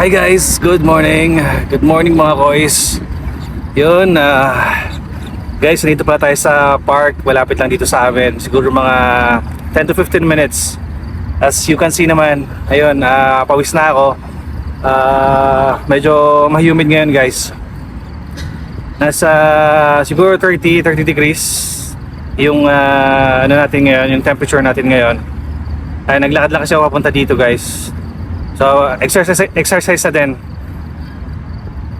Hi guys, good morning. Good morning mga koys. Yun, guys, nandito pala tayo sa park. Malapit lang dito sa amin. Siguro mga 10 to 15 minutes. As you can see naman, ayun, pawis na ako. Medyo ma-humid ngayon guys. Nasa siguro 30 degrees yung ano natin ngayon, yung temperature natin ngayon. Ay, naglakad lang kasi ako papunta dito guys. So, exercise na din.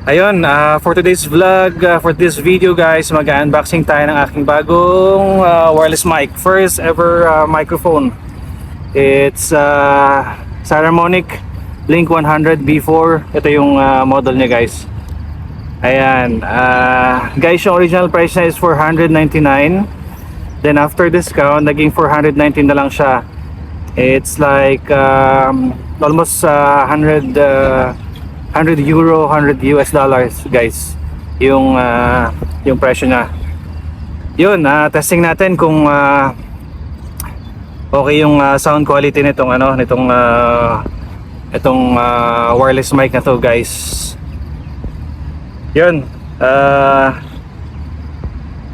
Ayun, for today's vlog, for this video guys, mag-unboxing tayo ng aking bagong wireless mic. First ever microphone. It's Saramonic Blink 100 B4. Ito yung model niya guys. Ayan, guys, yung original price niya is $499. Then after discount, naging $419 na lang siya. It's like almost 100 euro, 100 US dollars guys yung presyo niya. Yun, testing natin kung okay yung sound quality nitong wireless mic na to guys. Yun,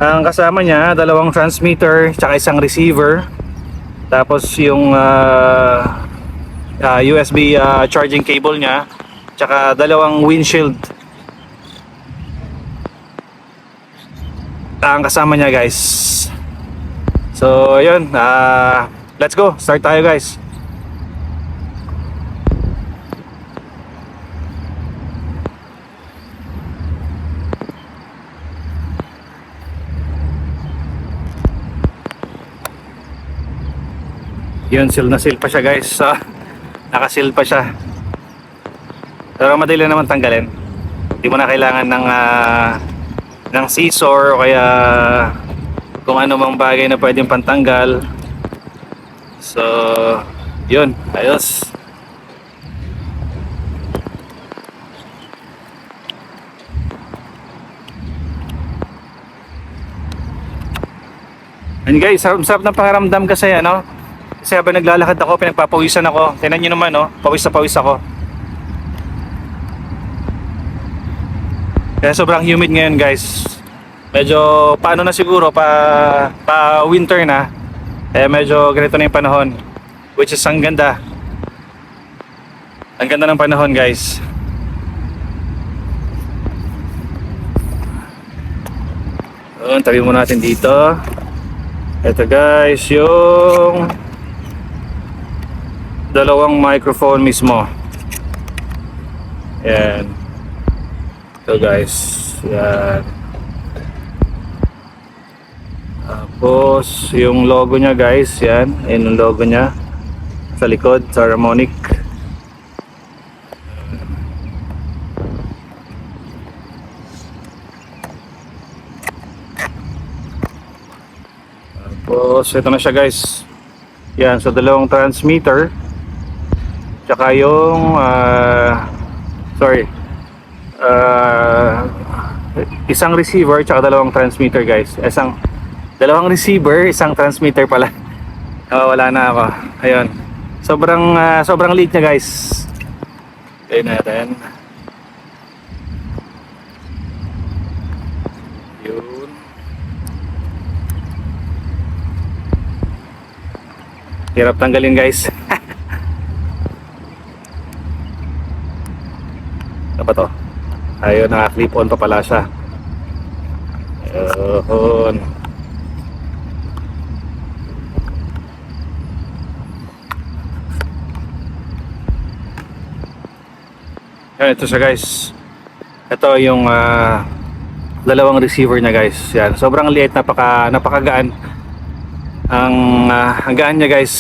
ang kasama niya dalawang transmitter tsaka isang receiver, tapos yung USB charging cable niya, tsaka dalawang windshield ang kasama niya guys. So yun, let's go, start tayo guys. Yun, seal na seal pa siya guys. So, nakasil pa siya. Pero madali naman tanggalin. Hindi mo na kailangan ng scissor o kaya kung ano mang bagay na pwedeng pantanggal. So, yun, ayos. And guys, sarap ng pakiramdam kasi ano. Kasi habang naglalakad ako, pinagpapawisan ako. Tingnan nyo naman, no? Pawis na pawis ako. Kaya sobrang humid ngayon, guys. Medyo, paano na siguro, pa winter na. Kaya medyo ganito na yung panahon. Which is ang ganda. Ang ganda ng panahon, guys. Tabi mo natin dito. Ito, guys, yung dalawang microphone mismo. Yan. Ito guys. Yan. Tapos yung logo nya guys. Yan. Yan yung logo nya sa likod. Saramonic. Tapos ito na siya guys. Yan. So dalawang transmitter, tsaka yung isang receiver tsaka dalawang transmitter guys. Dalawang receiver, isang transmitter pala. Wala na ako. Ayun. Sobrang liit niya guys. Ayun natin. Yun. Hirap tanggalin guys. Ano ba to? Ayun, naka-clip on pa pala siya. Ayun. Yan, ito siya guys. Ito yung dalawang receiver niya guys. Yan, sobrang liit, napakagaan. Ang gaan niya guys.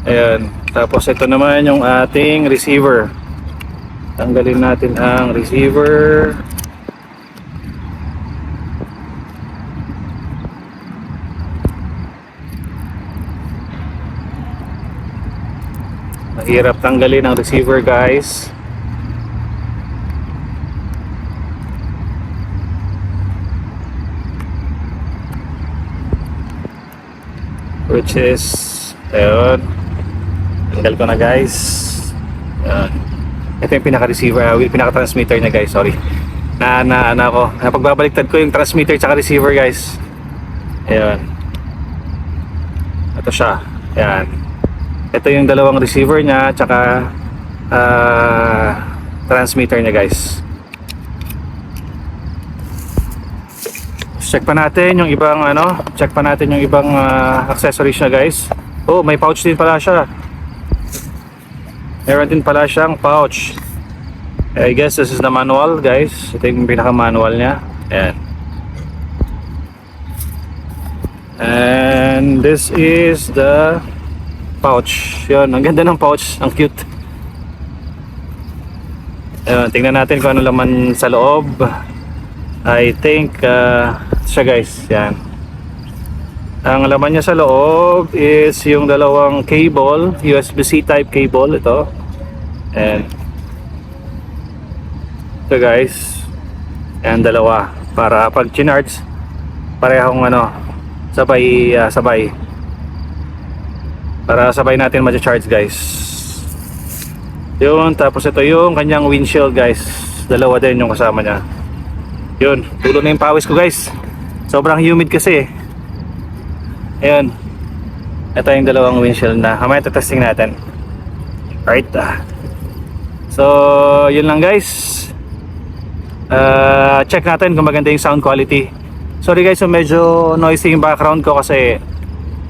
Ayun. Tapos ito naman yung ating receiver. Tanggalin natin ang receiver. Mahirap tanggalin ang receiver guys. Which is, ayun, tanggal ko na guys. Ayun. Ito yung pinaka-receiver, pinaka-transmitter niya guys, sorry. Napagbabaliktad ko yung transmitter tsaka receiver guys. Ayan. Ito siya. Ayan. Ito yung dalawang receiver niya tsaka transmitter niya guys. Check pa natin yung ibang accessories niya guys. Oh, may pouch din pala siya. Meron din pala siyang pouch. I guess this is the manual guys. Ito yung pinaka-manual niya. Ayan. And this is the pouch. Yun, ang ganda ng pouch. Ang cute. Ayan, tingnan natin kung ano laman sa loob. I think siya guys. Yan. Ang laman niya sa loob is yung dalawang cable, USB-C type cable ito. And ito guys. Ayan, dalawa para pag chinarge parehong sabay para sabay natin ma-charge guys. Yun, tapos ito yung kanyang windshield guys. Dalawa din yung kasama niya. Yun, tulo na yung pawis ko guys. Sobrang humid kasi. Ayan. Ito yung dalawang windshield na. Mamaya testing natin. Alright. So, yun lang guys. Check natin kung maganda yung sound quality. Sorry guys, so medyo noisy yung background ko kasi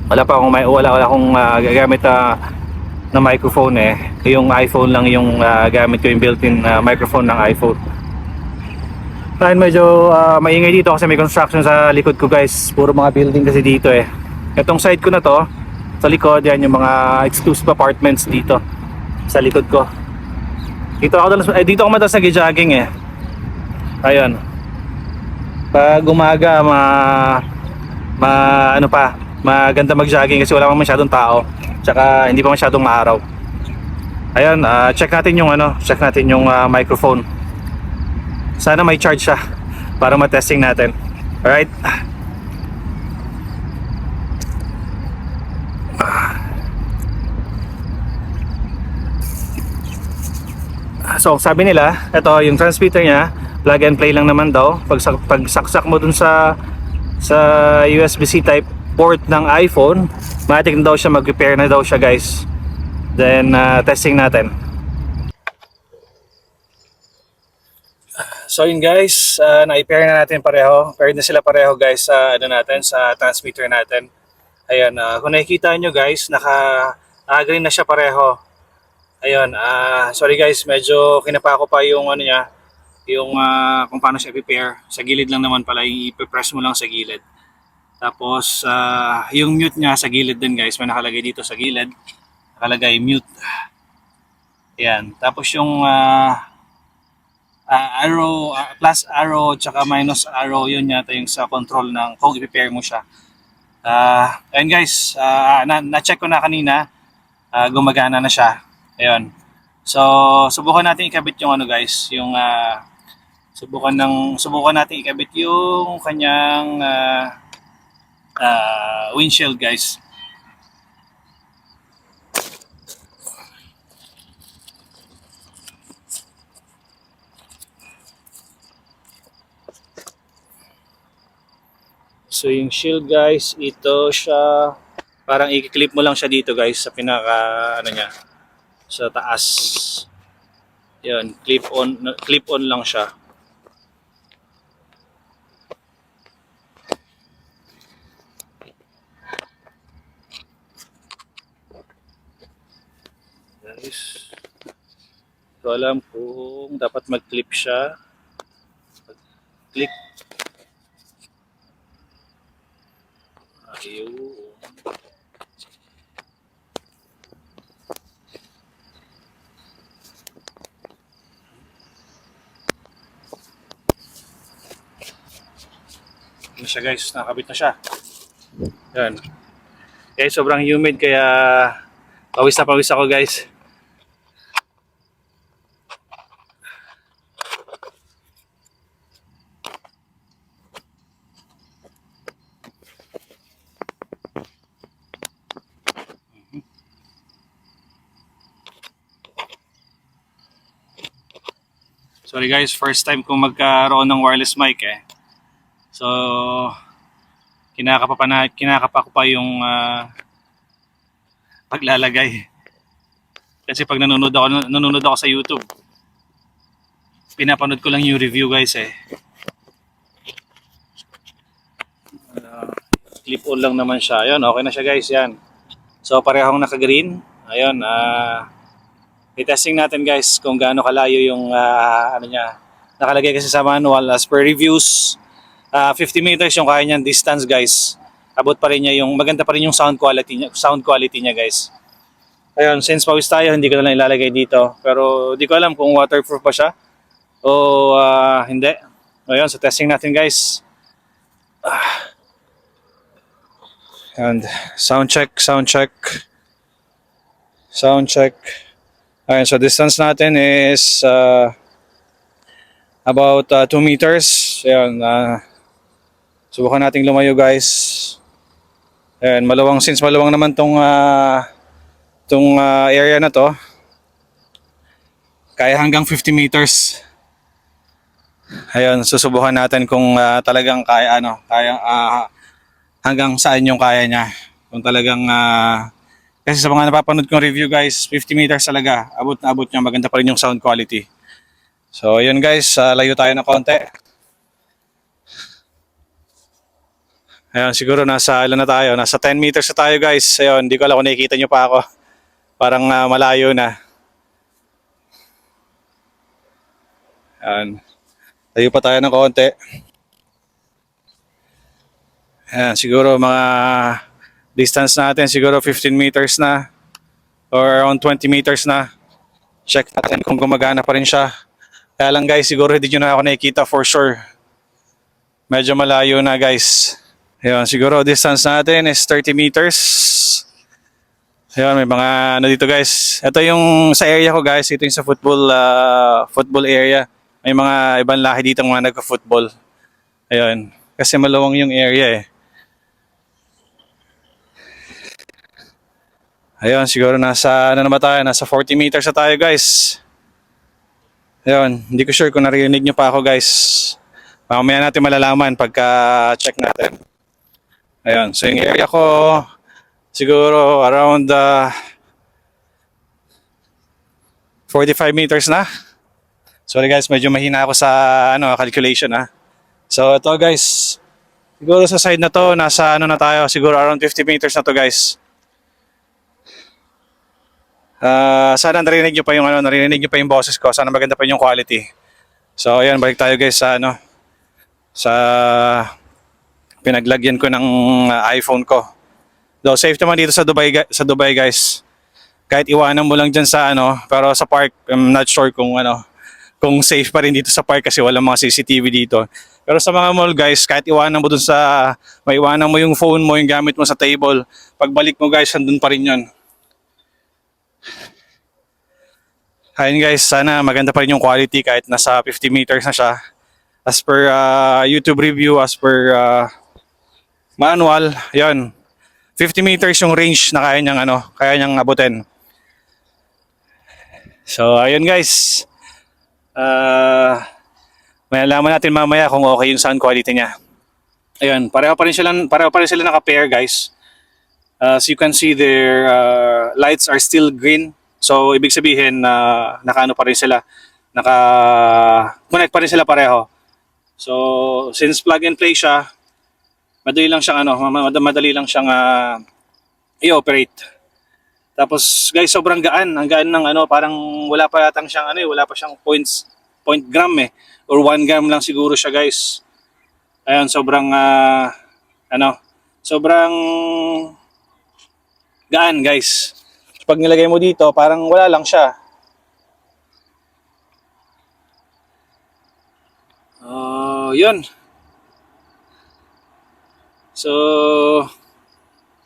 wala akong gagamit na microphone eh. Yung iPhone lang yung gamit ko, yung built-in microphone ng iPhone. Dahil medyo maingay dito kasi may construction sa likod ko guys. Puro mga building kasi dito eh. Itong side ko na to, sa likod, yan yung mga exclusive apartments dito sa likod ko. Dito ako madalas nag-jogging eh. Ayun. Pag umaga, maganda mag-jogging kasi wala pa masyadong tao. Tsaka hindi pa masyadong maaraw. Ayun, check natin yung microphone. Sana may charge siya para ma-testing natin. Alright. So sabi nila, ito yung transmitter niya, plug and play lang naman daw. Pag saksak mo dun sa USB-C type port ng iPhone, matik na daw siya, mag-repair na daw siya guys. Then testing natin. So yun guys, na-repair na natin pareho. Paired na sila pareho guys sa sa transmitter natin. Ayan, kung nakikita nyo guys, naka-green na siya pareho. Ayun, sorry guys, medyo kinapa ko pa yung kung paano siya i-prepare. Sa gilid lang naman pala, i-press mo lang sa gilid. Tapos, yung mute niya sa gilid din guys, may nakalagay dito sa gilid. Nakalagay mute. Ayan, tapos yung arrow, plus arrow, tsaka minus arrow, yun yata yung sa control ng kung i-prepare mo siya. Ayun guys, na-check ko na kanina, gumagana na siya. Ayun. So, subukan natin ikabit yung guys, yung subukan natin ikabit yung kanyang windshield guys. So, yung shield guys, ito siya, parang i-clip mo lang siya dito guys sa pinaka niya. Sa taas. Yun, clip on lang siya. Guys. So alam kung dapat mag-clip siya. Click. Ayun. Ano siya guys, nakakabit na siya. Yan. Kaya sobrang humid kaya pawis na pawis ako guys. Sorry guys, first time kong magkaroon ng wireless mic eh. So, kinakapa ko pa yung paglalagay. Kasi pag nanonood ako sa YouTube, pinapanood ko lang yung review guys eh. Clip on lang naman siya. Ayun, okay na siya guys, yan. So parehong naka-green. Ayun, i-testing natin guys kung gaano kalayo yung ano niya. Nakalagay kasi sa manual as per reviews, 50 meters yung kaya niyang distance guys. Abot pa rin niya yung maganda pa rin yung sound quality niya guys. Ayun, since pawis tayo, hindi ko na lang ilalagay dito. Pero di ko alam kung waterproof pa siya o hindi. Ayun, so testing natin guys. And sound check. Ayun, so distance natin is about 2 meters. Ayun, subukan nating lumayo guys. Ayun, since maluwang naman tong area na to, kaya hanggang 50 meters. Ayun, susubukan natin kung talagang kaya hanggang saan yung kaya niya. Kung talagang kasi sa mga napapanood kong review guys, 50 meters talaga. Abot na abot niya, maganda pa rin yung sound quality. So ayun guys, layo tayo ng konti. Ayun, siguro nasa ilan na tayo? Nasa 10 meters na tayo guys. Ayun, hindi ko alam kung nakikita nyo pa ako. Parang malayo na. Ayun, layo pa tayo ng konti. Ayan, siguro mga distance natin, siguro 15 meters na or around 20 meters na. Check natin kung gumagana pa rin siya. Kaya lang guys, siguro hindi nyo na ako nakikita for sure. Medyo malayo na guys. Ayan, siguro distance natin is 30 meters. Ayan, may mga ano dito guys. Ito yung sa area ko guys, ito yung sa football area. May mga ibang lahi dito mga nagka-football. Ayan, kasi maluwang yung area eh. Ayun, siguro nasa, ano naman tayo, nasa 40 meters na tayo guys. Ayun, hindi ko sure kung narinig nyo pa ako guys. Mamaya natin malalaman pagka check natin. Ayun, so yung area ko, siguro around 45 meters na. Sorry guys, medyo mahina ako sa calculation ha. So ito guys, siguro sa side na to, nasa ano na tayo, siguro around 50 meters na to guys. Sana narinig nyo pa yung boses ko. Sana maganda pa yung quality. So ayan, balik tayo guys sa sa pinaglagyan ko ng iPhone ko. Though safe naman dito sa Dubai guys. Kahit iwanan mo lang diyan sa pero sa park I'm not sure kung kung safe pa rin dito sa park kasi walang mga CCTV dito. Pero sa mga mall guys, kahit iwanan mo dun maiwanan mo yung phone mo, yung gamit mo sa table, pagbalik mo guys, andun pa rin 'yon. Ayun guys, sana maganda pa rin yung quality kahit nasa 50 meters na siya. As per YouTube review, as per manual, yun. 50 meters yung range na kaya niyang abutin. So ayun guys. May alaman natin mamaya kung okay yung sound quality niya. Ayun, pareho pa rin sila naka-pair guys. As you can see, their lights are still green. So, ibig sabihin na naka-ano pa rin sila. Naka-connect pa rin sila pareho. So, since plug and play siya, madali lang siyang i-operate. Tapos, guys, sobrang gaan. Ang gaan ng parang wala pa siyang point gram or 1 gram lang siguro siya, guys. Ayun, sobrang sobrang gaan guys. Pag nilagay mo dito, parang wala lang siya. Yun. So,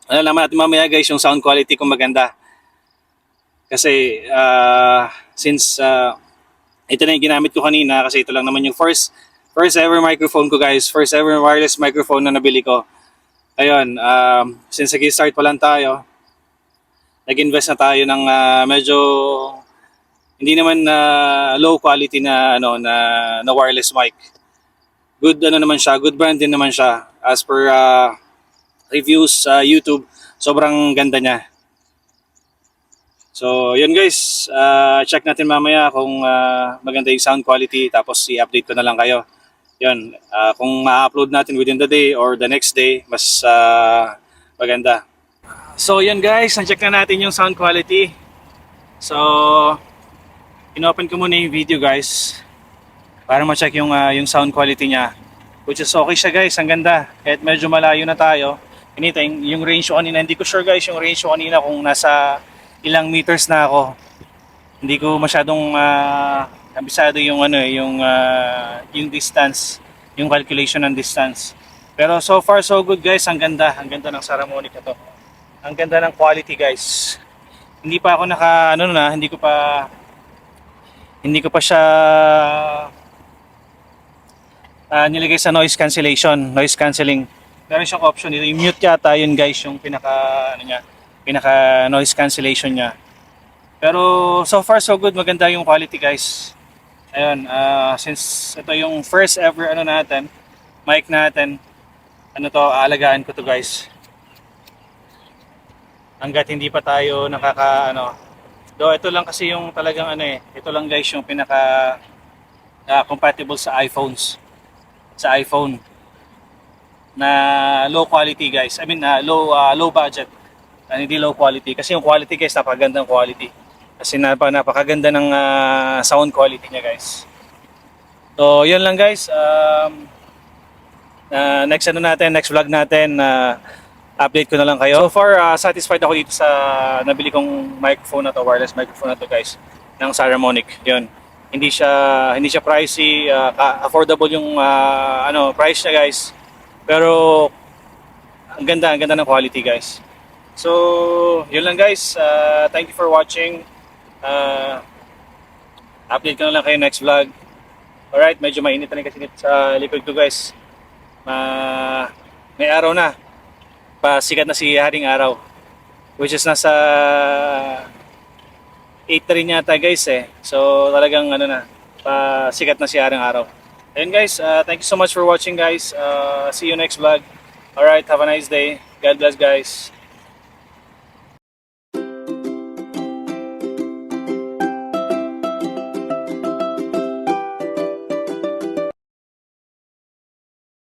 naman natin mamaya guys yung sound quality kung maganda. Kasi, since ito na yung ginamit ko kanina kasi ito lang naman yung first ever microphone ko guys. First ever wireless microphone na nabili ko. Ayun, since nag-start pa lang tayo, nag-invest na tayo ng medyo Hindi naman na low quality na ano na wireless mic. Good ano naman siya, good brand din naman siya. As per reviews sa YouTube, sobrang ganda niya. So, yun guys, check natin mamaya kung maganda yung sound quality tapos i-update ko na lang kayo. Yun, kung ma-upload natin within the day or the next day, mas maganda. So, yun guys, na-check na natin yung sound quality. So, inopen ko muna yung video guys para ma-check yung sound quality niya. Which is okay siya guys, ang ganda. Kahit medyo malayo na tayo. Anything, yung range ko kanina, hindi ko sure guys yung range ko kanina kung nasa ilang meters na ako. Hindi ko masyadong kabisado yung ano yung distance, yung calculation ng distance. Pero so far so good guys, ang ganda ng Saramonic na to. Ang ganda ng quality guys. Hindi pa ako hindi ko pa siya nilagay sa noise cancelling. Meron siyang option dito, i-mute yata yun guys, yung pinaka noise cancellation niya. Pero so far so good, maganda yung quality guys. Ayun, since ito yung first ever mic natin, aalagaan ko to guys. Hangga't hindi pa tayo do ito lang kasi yung talagang ito lang guys yung pinaka compatible sa iPhone na low quality guys. I mean low budget. Hindi low quality kasi yung quality guys napakagandang quality. Kasi napakaganda ng sound quality niya guys. So yun lang guys. Next vlog natin, update ko na lang kayo. So far satisfied ako dito sa nabili kong microphone na to, wireless microphone na to guys, ng Saramonic. Yun. Hindi siya pricey, affordable yung price niya guys. Pero ang ganda ng quality guys. So, yun lang guys. Thank you for watching. Update ko na lang kayo next vlog. Alright, medyo mainit na rin kasi sa likod ko guys. May araw na. Pasikat na si Haring Araw. Which is nasa 8 na rin yata guys eh. So, talagang pasikat na si Haring Araw. Ayun guys, thank you so much for watching guys. See you next vlog. Alright, have a nice day. God bless guys.